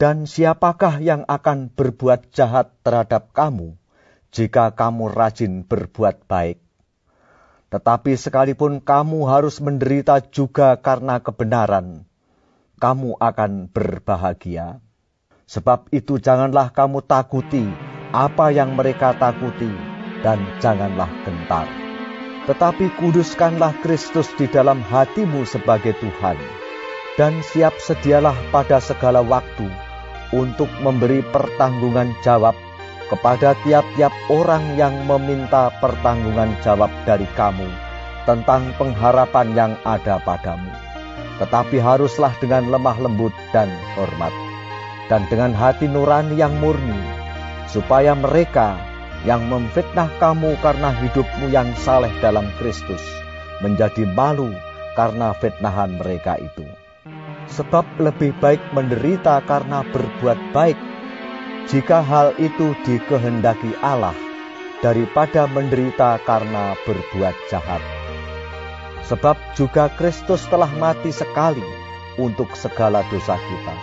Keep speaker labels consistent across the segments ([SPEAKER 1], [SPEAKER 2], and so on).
[SPEAKER 1] Dan siapakah yang akan berbuat jahat terhadap kamu jika kamu rajin berbuat baik? Tetapi sekalipun kamu harus menderita juga karena kebenaran, kamu akan berbahagia. Sebab itu janganlah kamu takuti apa yang mereka takuti, dan janganlah gentar. Tetapi kuduskanlah Kristus di dalam hatimu sebagai Tuhan, dan siap sedialah pada segala waktu untuk memberi pertanggungan jawab kepada tiap-tiap orang yang meminta pertanggungan jawab dari kamu tentang pengharapan yang ada padamu. Tetapi haruslah dengan lemah lembut dan hormat, dan dengan hati nurani yang murni, supaya mereka yang memfitnah kamu karena hidupmu yang saleh dalam Kristus menjadi malu karena fitnahan mereka itu. Sebab lebih baik menderita karena berbuat baik, jika hal itu dikehendaki Allah, daripada menderita karena berbuat jahat. Sebab juga Kristus telah mati sekali untuk segala dosa kita.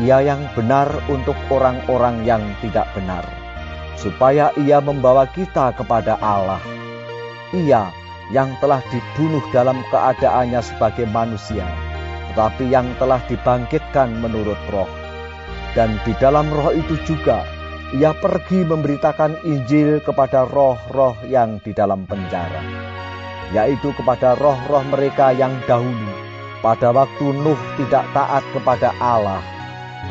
[SPEAKER 1] Ia yang benar untuk orang-orang yang tidak benar, supaya ia membawa kita kepada Allah. Ia yang telah dibunuh dalam keadaannya sebagai manusia, tetapi yang telah dibangkitkan menurut roh. Dan di dalam roh itu juga ia pergi memberitakan Injil kepada roh-roh yang di dalam penjara, yaitu kepada roh-roh mereka yang dahulu pada waktu Nuh tidak taat kepada Allah,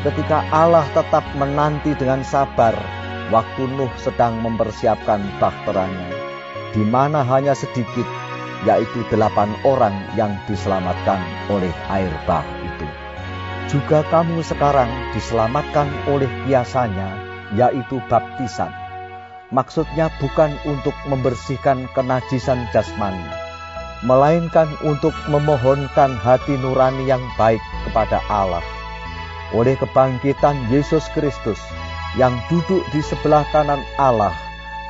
[SPEAKER 1] ketika Allah tetap menanti dengan sabar waktu Nuh sedang mempersiapkan bahteranya, di mana hanya sedikit, yaitu 8 orang yang diselamatkan oleh air bah itu. Juga kamu sekarang diselamatkan oleh kiasannya, yaitu baptisan. Maksudnya bukan untuk membersihkan kenajisan jasmani, melainkan untuk memohonkan hati nurani yang baik kepada Allah, oleh kebangkitan Yesus Kristus yang duduk di sebelah kanan Allah,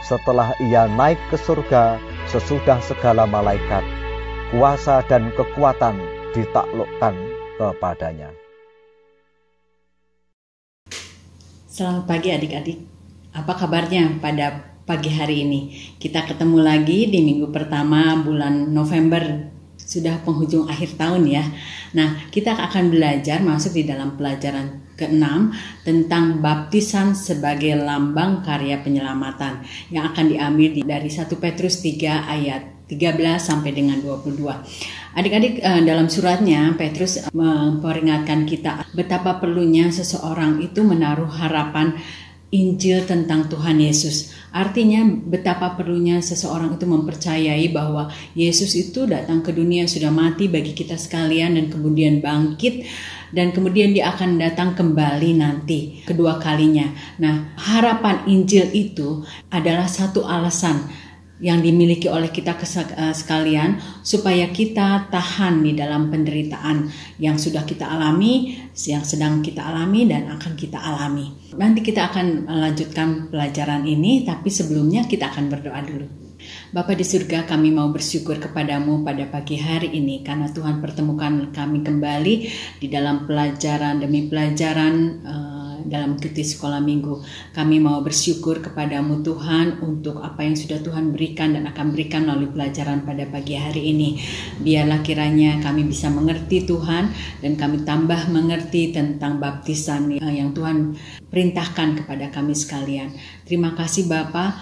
[SPEAKER 1] setelah ia naik ke surga sesudah segala malaikat, kuasa dan kekuatan ditaklukkan kepadanya.
[SPEAKER 2] Selamat pagi adik-adik. Apa kabarnya pada pagi hari ini? Kita ketemu lagi di minggu pertama bulan November. Sudah penghujung akhir tahun ya. Nah, kita akan belajar masuk di dalam pelajaran ke-6 tentang baptisan sebagai lambang karya penyelamatan yang akan diambil dari 1 Petrus 3 ayat 13 sampai dengan 22. Adik-adik, dalam suratnya Petrus memperingatkan kita betapa perlunya seseorang itu menaruh harapan Injil tentang Tuhan Yesus. Artinya betapa perlunya seseorang itu mempercayai bahwa Yesus itu datang ke dunia, sudah mati bagi kita sekalian, dan kemudian bangkit, dan kemudian dia akan datang kembali nanti kedua kalinya. Nah, harapan Injil itu adalah satu alasan yang dimiliki oleh kita sekalian supaya kita tahan di dalam penderitaan yang sudah kita alami, yang sedang kita alami, dan akan kita alami. Nanti kita akan melanjutkan pelajaran ini, tapi sebelumnya kita akan berdoa dulu. Bapa di surga, kami mau bersyukur kepadamu pada pagi hari ini karena Tuhan pertemukan kami kembali di dalam pelajaran demi pelajaran dalam mengikuti sekolah minggu. Kami mau bersyukur kepadamu Tuhan untuk apa yang sudah Tuhan berikan dan akan berikan melalui pelajaran pada pagi hari ini. Biarlah kiranya kami bisa mengerti Tuhan, dan kami tambah mengerti tentang baptisan yang Tuhan perintahkan kepada kami sekalian. Terima kasih Bapa,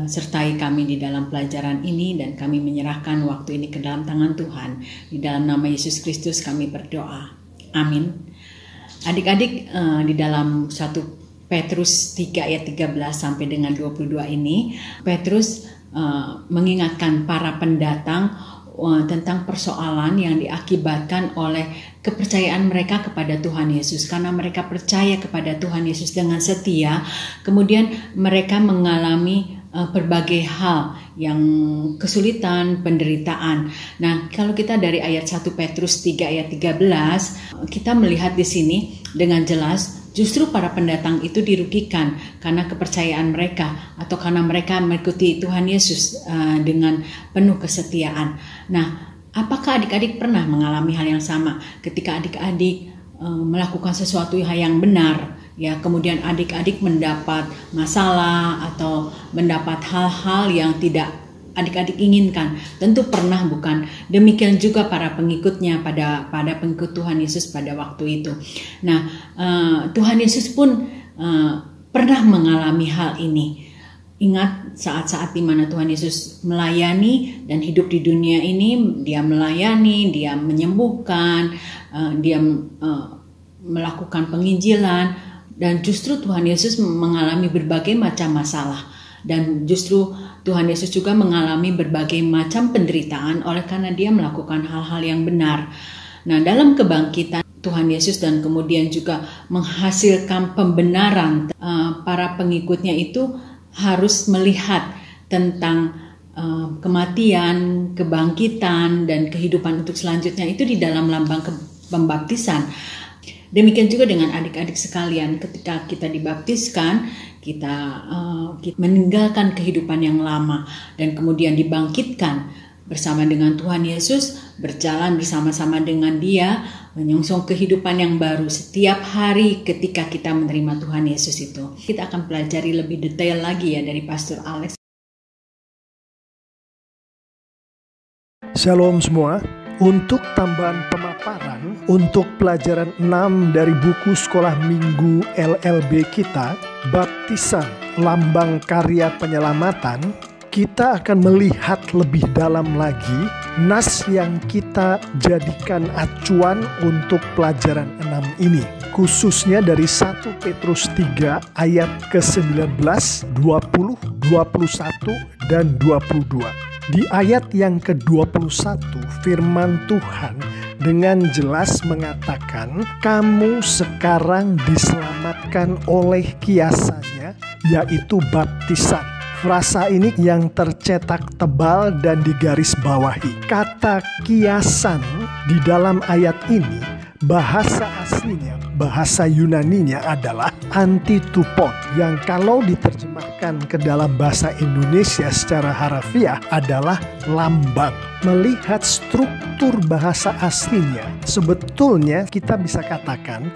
[SPEAKER 2] sertai kami di dalam pelajaran ini, dan kami menyerahkan waktu ini ke dalam tangan Tuhan. Di dalam nama Yesus Kristus kami berdoa. Amin. Adik-adik, di dalam 1 Petrus 3 ayat 13 sampai dengan 22 ini, Petrus mengingatkan para pendatang tentang persoalan yang diakibatkan oleh kepercayaan mereka kepada Tuhan Yesus. Karena mereka percaya kepada Tuhan Yesus dengan setia, kemudian mereka mengalami berbagai hal yang kesulitan, penderitaan. Nah, kalau kita dari ayat 1 Petrus 3 ayat 13, kita melihat di sini dengan jelas justru para pendatang itu dirugikan karena kepercayaan mereka, atau karena mereka mengikuti Tuhan Yesus dengan penuh kesetiaan. Nah, apakah adik-adik pernah mengalami hal yang sama ketika adik-adik melakukan sesuatu yang benar, ya, kemudian adik-adik mendapat masalah atau mendapat hal-hal yang tidak adik-adik inginkan. Tentu pernah, bukan? Demikian juga para pengikutnya pada pengikut Tuhan Yesus pada waktu itu. Nah, Tuhan Yesus pun pernah mengalami hal ini. Ingat saat-saat di mana Tuhan Yesus melayani dan hidup di dunia ini, dia melayani, dia menyembuhkan, dia melakukan penginjilan, dan justru Tuhan Yesus mengalami berbagai macam masalah. Dan justru Tuhan Yesus juga mengalami berbagai macam penderitaan oleh karena dia melakukan hal-hal yang benar. Nah, dalam kebangkitan Tuhan Yesus dan kemudian juga menghasilkan pembenaran, para pengikutnya itu harus melihat tentang kematian, kebangkitan, dan kehidupan untuk selanjutnya itu di dalam lambang pembaptisan. Demikian juga dengan adik-adik sekalian, ketika kita dibaptiskan, kita meninggalkan kehidupan yang lama dan kemudian dibangkitkan bersama dengan Tuhan Yesus, berjalan bersama-sama dengan Dia, menyongsong kehidupan yang baru setiap hari ketika kita menerima Tuhan Yesus itu. Kita akan pelajari lebih detail lagi ya dari Pastor Alex.
[SPEAKER 3] Shalom semua. Untuk tambahan pemaparan untuk pelajaran 6 dari buku sekolah minggu LLB kita, Baptisan Lambang Karya Penyelamatan, kita akan melihat lebih dalam lagi nas yang kita jadikan acuan untuk pelajaran 6 ini, khususnya dari 1 Petrus 3 ayat ke-19, 20, 21, dan 22. Di ayat yang ke-21, firman Tuhan dengan jelas mengatakan, kamu sekarang diselamatkan oleh kiasannya, yaitu baptisan. Frasa ini yang tercetak tebal dan digaris bawahi. Kata kiasan di dalam ayat ini, bahasa aslinya, bahasa Yunaninya adalah antitupon, yang kalau diterjemahkan ke dalam bahasa Indonesia secara harafiah adalah lambang. Melihat struktur bahasa aslinya, sebetulnya kita bisa katakan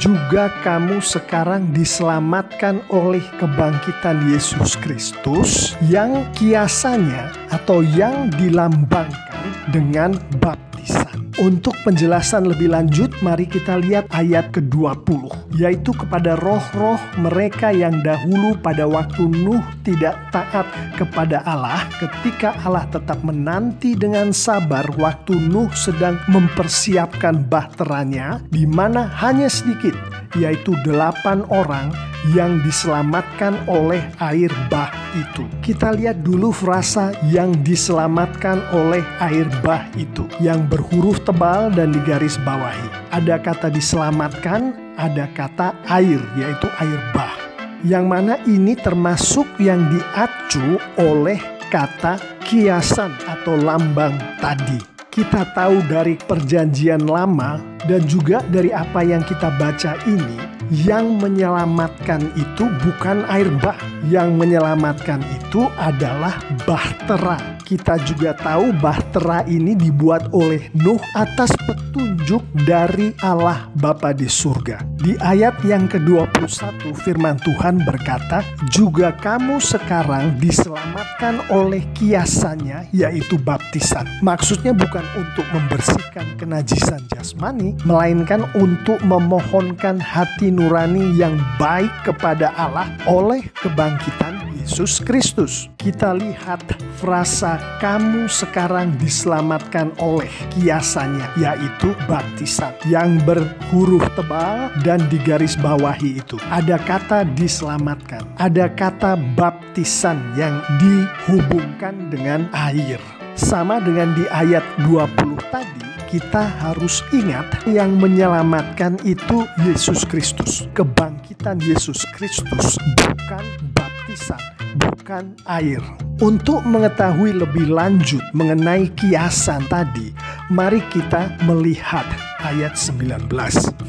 [SPEAKER 3] juga kamu sekarang diselamatkan oleh kebangkitan Yesus Kristus yang kiasannya atau yang dilambangkan dengan baptisan. Untuk penjelasan lebih lanjut, mari kita lihat ayat ke-20, yaitu kepada roh-roh mereka yang dahulu pada waktu Nuh tidak taat kepada Allah, ketika Allah tetap menanti dengan sabar waktu Nuh sedang mempersiapkan bahteranya, di mana hanya sedikit, yaitu 8 orang yang diselamatkan oleh air bah itu. Kita lihat dulu frasa yang diselamatkan oleh air bah itu, yang berhuruf tebal dan digaris bawahi. Ada kata diselamatkan, ada kata air, yaitu air bah. Yang mana ini termasuk yang diacu oleh kata kiasan atau lambang tadi. Kita tahu dari perjanjian lama dan juga dari apa yang kita baca ini, yang menyelamatkan itu bukan air bah. Yang menyelamatkan itu adalah bahtera. Kita juga tahu bahtera ini dibuat oleh Nuh atas petunjuk dari Allah Bapa di surga. Di ayat yang ke-21 firman Tuhan berkata, juga kamu sekarang diselamatkan oleh kiasannya, yaitu baptisan. Maksudnya bukan untuk membersihkan kenajisan jasmani, melainkan untuk memohonkan hati nurani yang baik kepada Allah oleh kebangkitan Yesus Kristus. Kita lihat frasa kamu sekarang diselamatkan oleh kiasannya, yaitu baptisan, yang berhuruf tebal dan digaris bawahi itu. Ada kata diselamatkan, ada kata baptisan yang dihubungkan dengan air. Sama dengan di ayat 20 tadi, kita harus ingat yang menyelamatkan itu Yesus Kristus. Kebangkitan Yesus Kristus, bukan baptisan, bukan air. Untuk mengetahui lebih lanjut mengenai kiasan tadi, mari kita melihat ayat 19.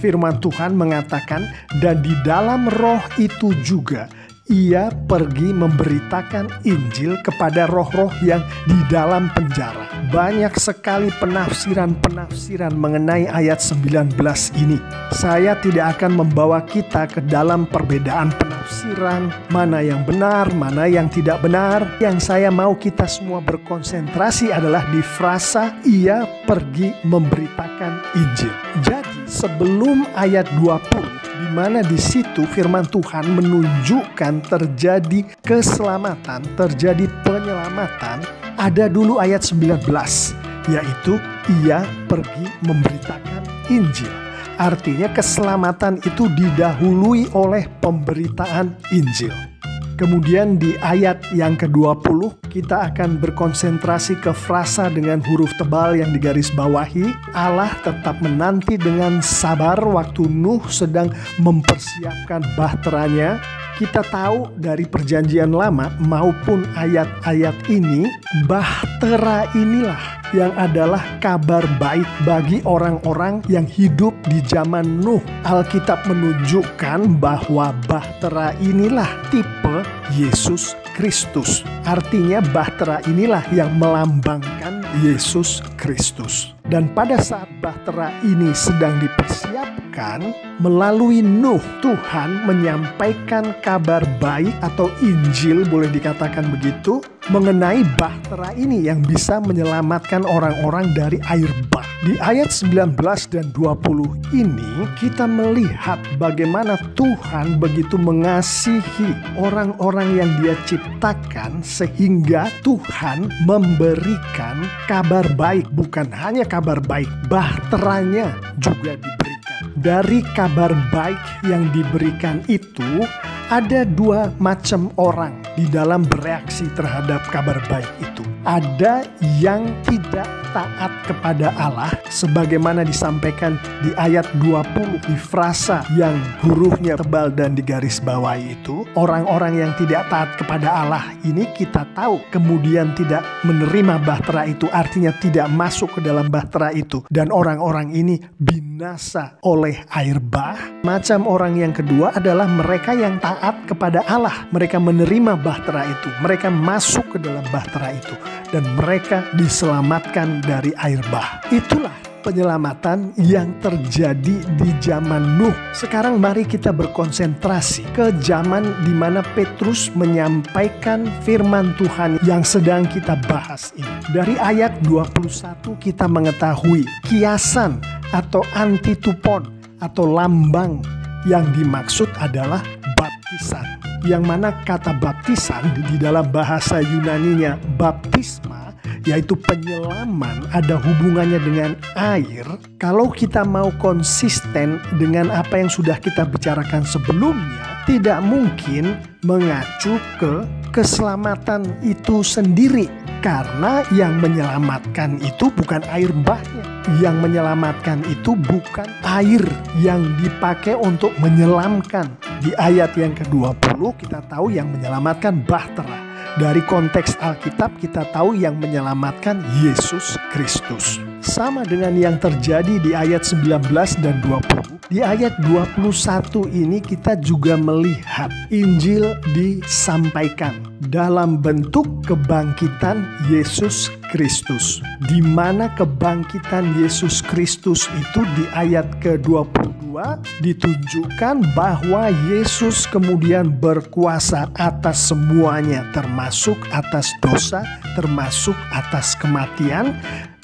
[SPEAKER 3] Firman Tuhan mengatakan, dan di dalam roh itu juga ia pergi memberitakan Injil kepada roh-roh yang di dalam penjara. Banyak sekali penafsiran-penafsiran mengenai ayat 19 ini. Saya tidak akan membawa kita ke dalam perbedaan penafsiran, mana yang benar, mana yang tidak benar. Yang saya mau kita semua berkonsentrasi adalah di frasa ia pergi memberitakan Injil. Jadi sebelum ayat 20, di mana di situ firman Tuhan menunjukkan terjadi keselamatan, terjadi penyelamatan, ada dulu ayat 19, yaitu ia pergi memberitakan Injil. Artinya keselamatan itu didahului oleh pemberitaan Injil. Kemudian di ayat yang ke-20 kita akan berkonsentrasi ke frasa dengan huruf tebal yang digarisbawahi. Allah tetap menanti dengan sabar waktu Nuh sedang mempersiapkan bahteranya. Kita tahu dari perjanjian lama maupun ayat-ayat ini, bahtera inilah yang adalah kabar baik bagi orang-orang yang hidup di zaman Nuh. Alkitab menunjukkan bahwa bahtera inilah tipe Yesus Kristus. Artinya bahtera inilah yang melambangkan Yesus Kristus. Dan pada saat bahtera ini sedang dipersiapkan, melalui Nuh, Tuhan menyampaikan kabar baik atau Injil, boleh dikatakan begitu, mengenai bahtera ini yang bisa menyelamatkan orang-orang dari air bah. Di ayat 19 dan 20 ini kita melihat bagaimana Tuhan begitu mengasihi orang-orang yang Dia ciptakan sehingga Tuhan memberikan kabar baik. Bukan hanya kabar baik, bahteranya juga diberikan. Dari kabar baik yang diberikan itu, ada dua macam orang di dalam bereaksi terhadap kabar baik itu. Ada yang tidak taat kepada Allah sebagaimana disampaikan di ayat 20 di frasa yang hurufnya tebal dan digarisbawahi itu. Orang-orang yang tidak taat kepada Allah ini kita tahu kemudian tidak menerima bahtera itu, artinya tidak masuk ke dalam bahtera itu, dan orang-orang ini binasa oleh air bah. Macam orang yang kedua adalah mereka yang taat kepada Allah. Mereka menerima bahtera itu, mereka masuk ke dalam bahtera itu, dan mereka diselamatkan dari air bah. Itulah penyelamatan yang terjadi di zaman Nuh. Sekarang mari kita berkonsentrasi ke zaman di mana Petrus menyampaikan firman Tuhan yang sedang kita bahas ini. Dari ayat 21 kita mengetahui kiasan atau antitupon atau lambang yang dimaksud adalah baptisan. Yang mana kata baptisan di dalam bahasa Yunaninya baptisma, yaitu penyelaman, ada hubungannya dengan air. Kalau kita mau konsisten dengan apa yang sudah kita bicarakan sebelumnya, tidak mungkin mengacu ke keselamatan itu sendiri. Karena yang menyelamatkan itu bukan air bahnya. Yang menyelamatkan itu bukan air yang dipakai untuk menyelamkan. Di ayat yang ke-20 kita tahu yang menyelamatkan bahtera. Dari konteks Alkitab kita tahu yang menyelamatkan Yesus Kristus. Sama dengan yang terjadi di ayat 19 dan 20. Di ayat 21 ini kita juga melihat Injil disampaikan dalam bentuk kebangkitan Yesus Kristus. Di mana kebangkitan Yesus Kristus itu di ayat ke-22 ditunjukkan bahwa Yesus kemudian berkuasa atas semuanya, termasuk atas dosa, termasuk atas kematian,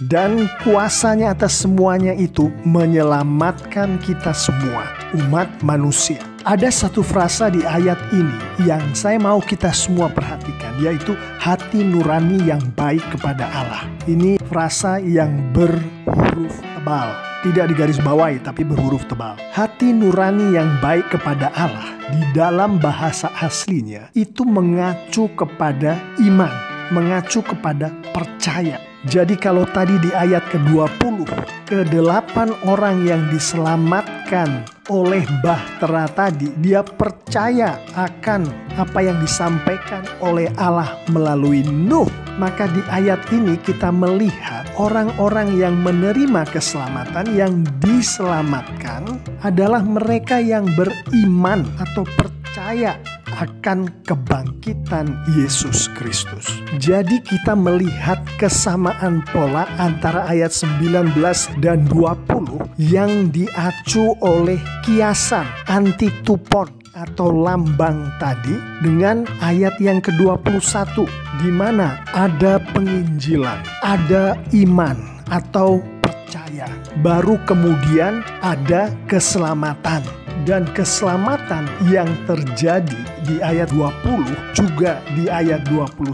[SPEAKER 3] dan kuasanya atas semuanya itu menyelamatkan kita semua, umat manusia. Ada satu frasa di ayat ini yang saya mau kita semua perhatikan, yaitu hati nurani yang baik kepada Allah. Ini frasa yang berhuruf tebal, tidak digarisbawahi tapi berhuruf tebal. Hati nurani yang baik kepada Allah di dalam bahasa aslinya itu mengacu kepada iman, mengacu kepada percaya. Jadi kalau tadi di ayat ke-20, ke-8 orang yang diselamatkan oleh bahtera tadi, dia percaya akan apa yang disampaikan oleh Allah melalui Nuh. Maka di ayat ini kita melihat orang-orang yang menerima keselamatan, yang diselamatkan adalah mereka yang beriman atau percaya akan kebangkitan Yesus Kristus. Jadi kita melihat kesamaan pola antara ayat 19 dan 20 yang diacu oleh kiasan antitupon atau lambang tadi dengan ayat yang ke-21, di mana ada penginjilan, ada iman atau percaya, baru kemudian ada keselamatan. Dan keselamatan yang terjadi di ayat 20 juga di ayat 21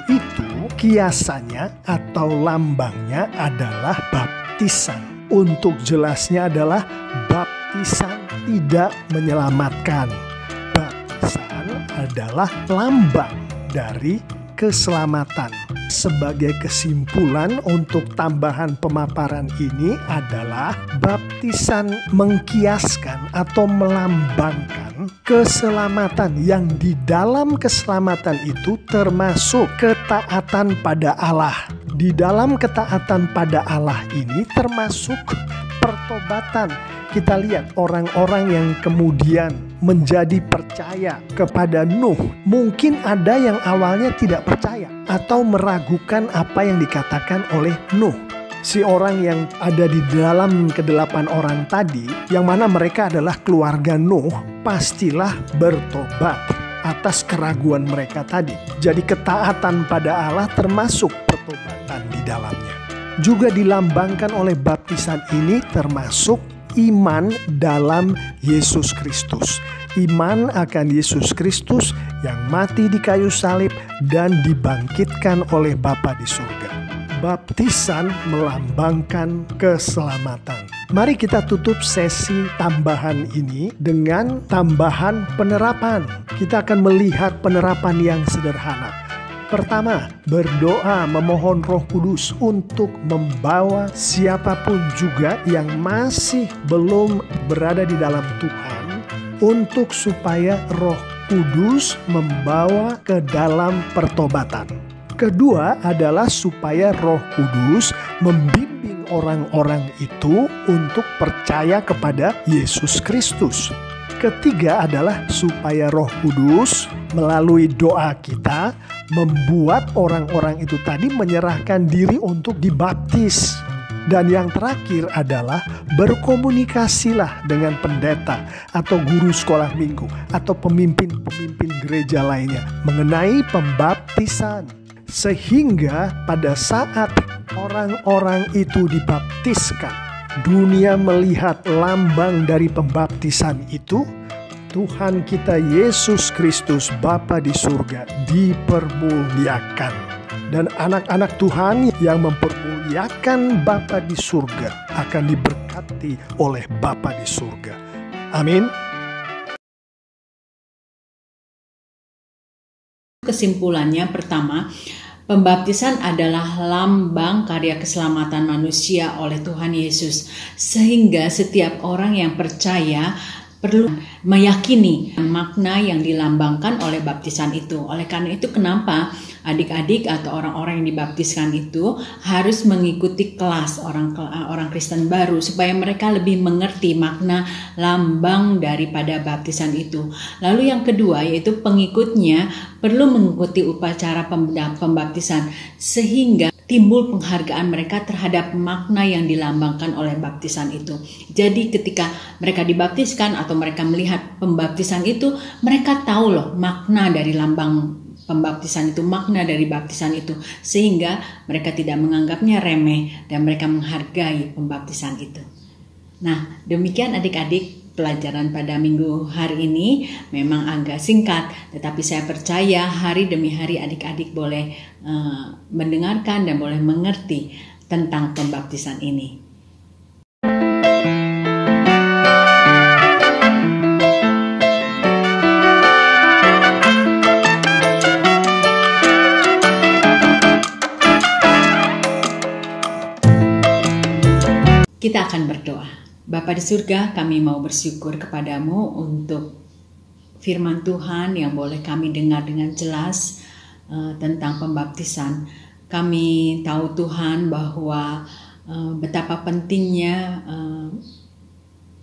[SPEAKER 3] itu kiasannya atau lambangnya adalah baptisan. Untuk jelasnya adalah baptisan tidak menyelamatkan. Baptisan adalah lambang dari keselamatan. Sebagai kesimpulan untuk tambahan pemaparan ini adalah baptisan mengkiaskan atau melambangkan keselamatan yang di dalam keselamatan itu termasuk ketaatan pada Allah. Di dalam ketaatan pada Allah ini termasuk pertobatan. Kita lihat orang-orang yang kemudian menjadi percaya kepada Nuh. Mungkin ada yang awalnya tidak percaya atau meragukan apa yang dikatakan oleh Nuh. Si orang yang ada di dalam ke-8 orang tadi, yang mana mereka adalah keluarga Nuh, pastilah bertobat atas keraguan mereka tadi. Jadi ketaatan pada Allah termasuk pertobatan di dalamnya. Juga dilambangkan oleh baptisan ini termasuk iman dalam Yesus Kristus. Iman akan Yesus Kristus yang mati di kayu salib dan dibangkitkan oleh Bapa di surga. Baptisan melambangkan keselamatan. Mari kita tutup sesi tambahan ini dengan tambahan penerapan. Kita akan melihat penerapan yang sederhana. Pertama, berdoa memohon Roh Kudus untuk membawa siapapun juga yang masih belum berada di dalam Tuhan, untuk supaya Roh Kudus membawa ke dalam pertobatan. Kedua adalah supaya Roh Kudus membimbing orang-orang itu untuk percaya kepada Yesus Kristus. Ketiga adalah supaya Roh Kudus melalui doa kita membuat orang-orang itu tadi menyerahkan diri untuk dibaptis. Dan yang terakhir adalah berkomunikasilah dengan pendeta atau guru sekolah minggu atau pemimpin-pemimpin gereja lainnya mengenai pembaptisan. Sehingga pada saat orang-orang itu dibaptiskan, dunia melihat lambang dari pembaptisan itu, Tuhan kita Yesus Kristus Bapa di surga dipermuliakan. Dan anak-anak Tuhan yang mempermuliakan Bapa di surga akan diberkati oleh Bapa di surga. Amin.
[SPEAKER 2] Kesimpulannya, pertama, pembaptisan adalah lambang karya keselamatan manusia oleh Tuhan Yesus. Sehingga setiap orang yang percaya perlu meyakini makna yang dilambangkan oleh baptisan itu. Oleh karena itu kenapa adik-adik atau orang-orang yang dibaptiskan itu harus mengikuti kelas orang Kristen baru supaya mereka lebih mengerti makna lambang daripada baptisan itu. Lalu yang kedua yaitu pengikutnya perlu mengikuti upacara pembaptisan sehingga timbul penghargaan mereka terhadap makna yang dilambangkan oleh baptisan itu. Jadi ketika mereka dibaptiskan atau mereka melihat pembaptisan itu, mereka tahu loh makna dari lambang pembaptisan itu, makna dari baptisan itu, sehingga mereka tidak menganggapnya remeh dan mereka menghargai pembaptisan itu. Nah, demikian adik-adik, pelajaran pada minggu hari ini memang agak singkat, tetapi saya percaya hari demi hari adik-adik boleh mendengarkan dan boleh mengerti tentang pembaptisan ini. Kita akan berdoa. Bapa di surga, kami mau bersyukur kepadamu untuk firman Tuhan yang boleh kami dengar dengan jelas tentang pembaptisan. Kami tahu Tuhan bahwa betapa pentingnya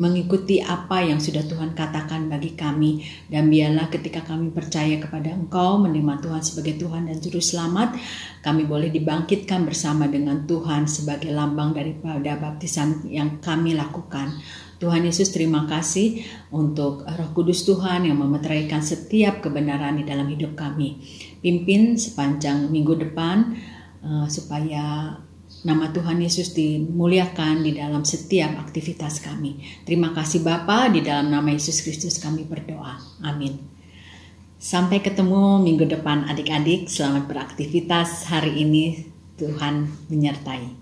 [SPEAKER 2] mengikuti apa yang sudah Tuhan katakan bagi kami. Dan biarlah ketika kami percaya kepada Engkau, menerima Tuhan sebagai Tuhan dan Juru Selamat, kami boleh dibangkitkan bersama dengan Tuhan sebagai lambang daripada baptisan yang kami lakukan. Tuhan Yesus, terima kasih untuk Roh Kudus Tuhan yang memeteraikan setiap kebenaran di dalam hidup kami. Pimpin sepanjang minggu depan supaya nama Tuhan Yesus dimuliakan di dalam setiap aktivitas kami. Terima kasih Bapa, di dalam nama Yesus Kristus kami berdoa. Amin. Sampai ketemu minggu depan adik-adik. Selamat beraktivitas hari ini. Tuhan menyertai.